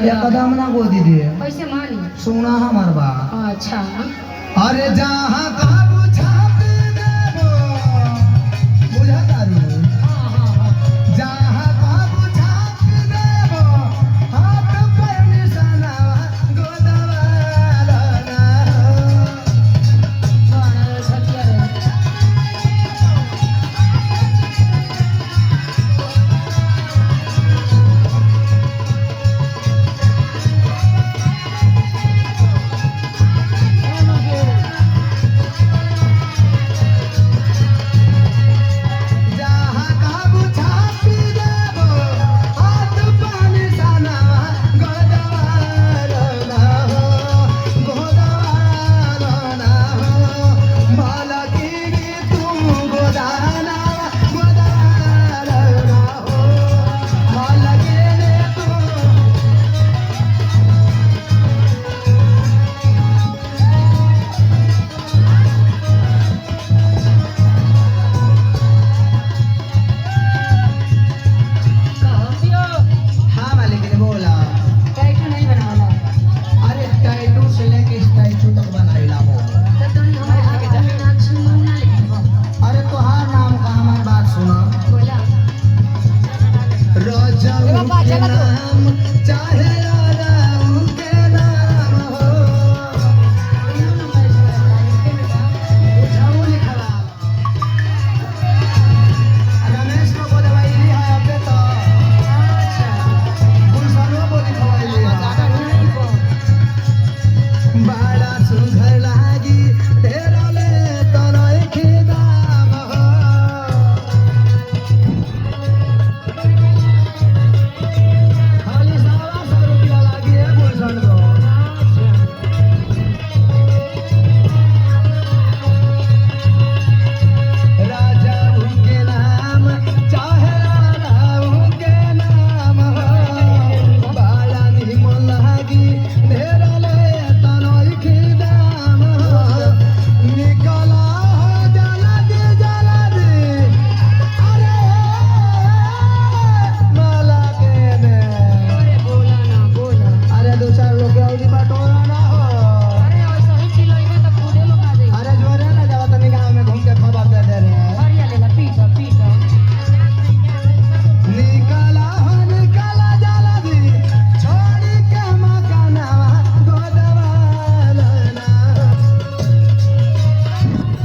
या कदम ना गोदी दे कैसे मानी सुना हमार बा अच्छा अरे जहाँ काबू छाप देबो बुझा तारू जहाँ काबू छाप देबो हाथ पर निशाना गोदवा लाना बड़ा सत्य रे जहाँ काबू छाप देबो हाथ पर निशाना गोदवा लाना भला की तू गोदाना गोदाना भला के तू कहो हाँ मालिक ने बोला टैटू नहीं बनावाला अरे टैटू से लेके स्टैचू तक बनाइला हो तो तुम हमारे नाम सुनो ना लिखो अरे तोहार नाम का हमार बात सुना बोला रोजाऊ के नाम चाहे राजाऊ के नाम हो बुझाऊ लिखला रमेश को बोलवाई है अबे तो गुलशनो को लिखवाई है बड़ा सुंदर लागी ढेरोले तोरई के दाम हो खाली 100 रुपया लागी है गुलशन को